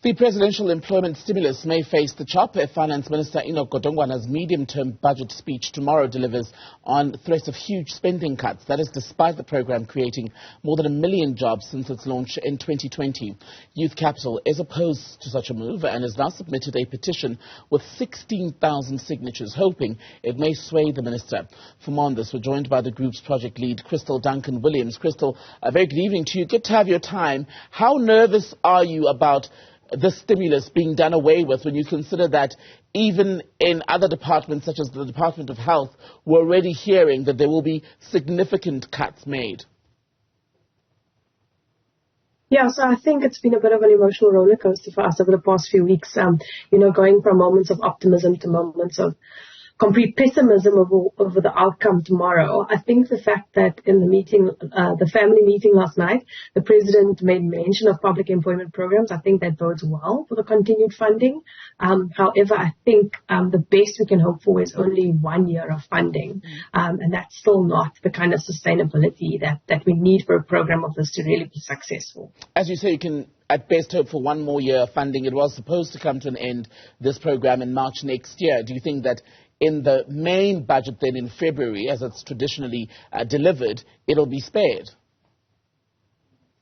The presidential employment stimulus may face the chop if Finance Minister Enoch Godongwana's medium-term budget speech tomorrow delivers on threats of huge spending cuts. That is despite the program creating more than 1 million jobs since its launch in 2020. Youth Capital is opposed to such a move and has now submitted a petition with 16,000 signatures, hoping it may sway the minister. For more on this, we're joined by the group's project lead, Kristal Duncan-Williams. Kristal, a very good evening to you. Good to have your time. How nervous are you about the stimulus being done away with when you consider that even in other departments, such as the Department of Health, we're already hearing that there will be significant cuts made? Yeah, so I think it's been a bit of an emotional roller coaster for us over the past few weeks, going from moments of optimism to moments of complete pessimism over the outcome tomorrow. I think the fact that in the meeting, the family meeting last night, the president made mention of public employment programs, I think that bodes well for the continued funding. However, I think the best we can hope for is only 1 year of funding. And that's still not the kind of sustainability that we need for a program of this to really be successful. As you say, you can at best hope for 1 more year of funding. It was supposed to come to an end, this program, in March next year. Do you think that in the main budget then in February, as it's traditionally delivered, it'll be spared?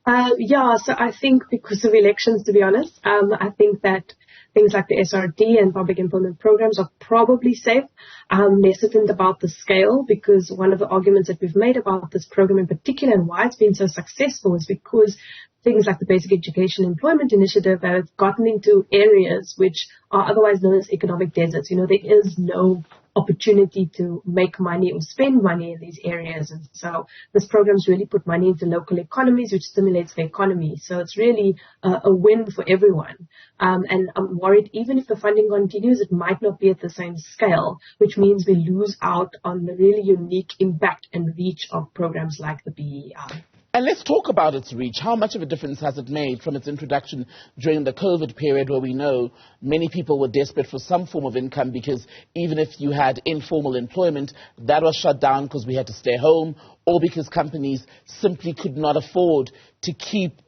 So I think because of elections, to be honest, I think that things like the SRD and public employment programs are probably safe. I'm hesitant about the scale because one of the arguments that we've made about this program in particular and why it's been so successful is because things like the Basic Education Employment Initiative have gotten into areas which are otherwise known as economic deserts. There is no opportunity to make money or spend money in these areas. And so this program's really put money into local economies, which stimulates the economy. So it's really a win for everyone. And I'm worried even if the funding continues, it might not be at the same scale, which means we lose out on the really unique impact and reach of programs like the BEI. And let's talk about its reach. How much of a difference has it made from its introduction during the COVID period, where we know many people were desperate for some form of income because even if you had informal employment, that was shut down because we had to stay home or because companies simply could not afford to keep,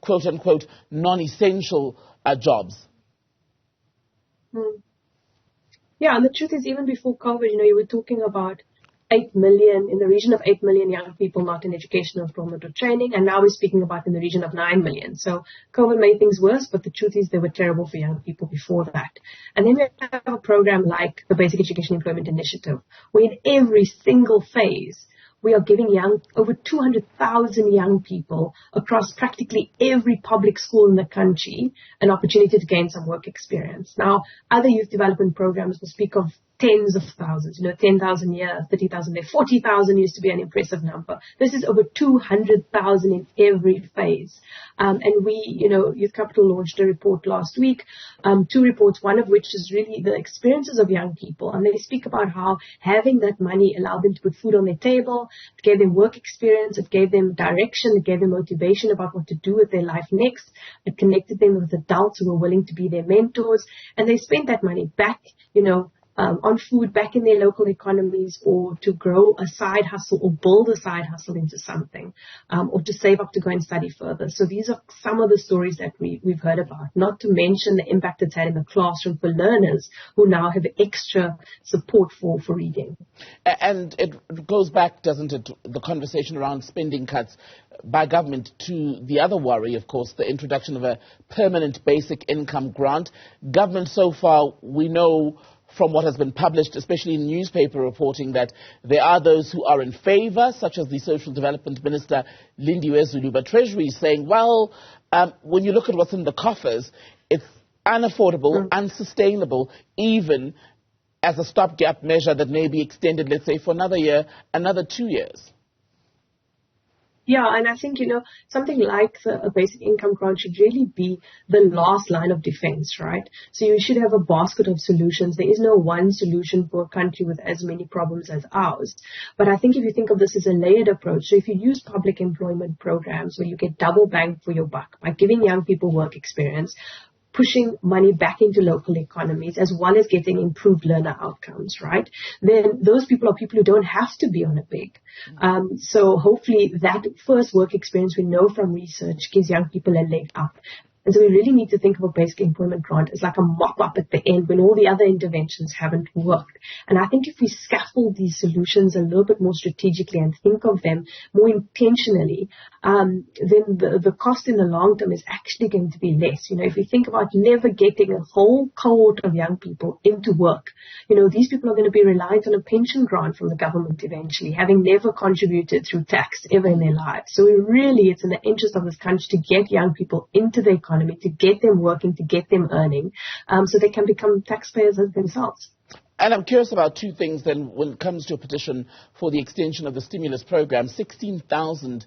quote-unquote, non-essential jobs? Yeah, and the truth is, even before COVID, you were talking about 8 million, in the region of 8 million young people not in educational employment or training, and now we're speaking about in the region of 9 million. So COVID made things worse, but the truth is they were terrible for young people before that. And then we have a program like the Basic Education Employment Initiative, where in every single phase, we are giving over 200,000 young people across practically every public school in the country an opportunity to gain some work experience. Now, other youth development programs will speak of tens of thousands, 10,000 here, 30,000 there, 40,000 used to be an impressive number. This is over 200,000 in every phase. And we, Youth Capital launched a report last week, 2 reports, one of which is really the experiences of young people. And they speak about how having that money allowed them to put food on their table, it gave them work experience, it gave them direction, it gave them motivation about what to do with their life next. It connected them with adults who were willing to be their mentors. And they spent that money back, on food back in their local economies, or to grow a side hustle or build a side hustle into something, or to save up to go and study further. So these are some of the stories that we've heard about, not to mention the impact it's had in the classroom for learners who now have extra support for reading. And it goes back, doesn't it, the conversation around spending cuts by government to the other worry, of course, the introduction of a permanent basic income grant. Government so far, we know from what has been published, especially in newspaper reporting, that there are those who are in favor, such as the Social Development Minister, Lindiwe Zulu, but Treasury is saying, well, when you look at what's in the coffers, it's unaffordable, unsustainable, even as a stopgap measure that may be extended, let's say, for another year, another 2 years. Yeah, and I think, something like a basic income grant should really be the last line of defense, right? So you should have a basket of solutions. There is no one solution for a country with as many problems as ours. But I think if you think of this as a layered approach, so if you use public employment programs where you get double bang for your buck by giving young people work experience, pushing money back into local economies, as well as getting improved learner outcomes, right? Then those people are people who don't have to be on a big. So hopefully that first work experience, we know from research, gives young people a leg up. And so we really need to think of a basic employment grant as like a mop-up at the end when all the other interventions haven't worked. And I think if we scaffold these solutions a little bit more strategically and think of them more intentionally, then the cost in the long term is actually going to be less. You know, if we think about never getting a whole cohort of young people into work, you know, these people are going to be reliant on a pension grant from the government eventually, having never contributed through tax ever in their lives. So really, it's in the interest of this country to get young people into the economy, to get them working, to get them earning, so they can become taxpayers themselves. And I'm curious about two things then when it comes to a petition for the extension of the stimulus program. 16,000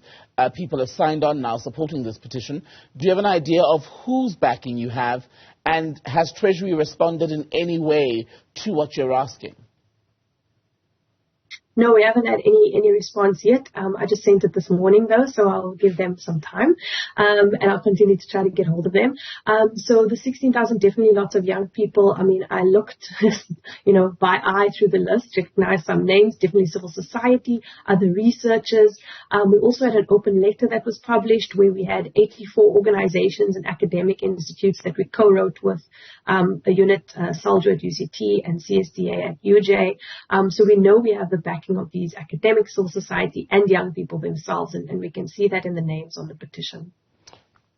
people have signed on now supporting this petition. Do you have an idea of whose backing you have, and has Treasury responded in any way to what you're asking? No, we haven't had any response yet. I just sent it this morning though, so I'll give them some time, and I'll continue to try to get hold of them. So the 16,000, definitely lots of young people. I mean, I looked, you know, by eye through the list, recognized some names, definitely civil society, other researchers. We also had an open letter that was published where we had 84 organizations and academic institutes that we co-wrote with a unit, SALJO at UCT and CSDA at UJ. So we know we have the backing of these academic, civil society and young people themselves, and we can see that in the names on the petition.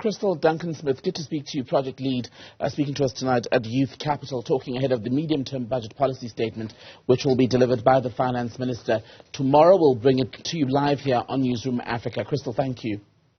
Kristal Duncan-Smith, good to speak to you, Project Lead, speaking to us tonight at Youth Capital, talking ahead of the medium-term budget policy statement, which will be delivered by the Finance Minister tomorrow. We'll bring it to you live here on Newzroom Afrika. Kristal, thank you.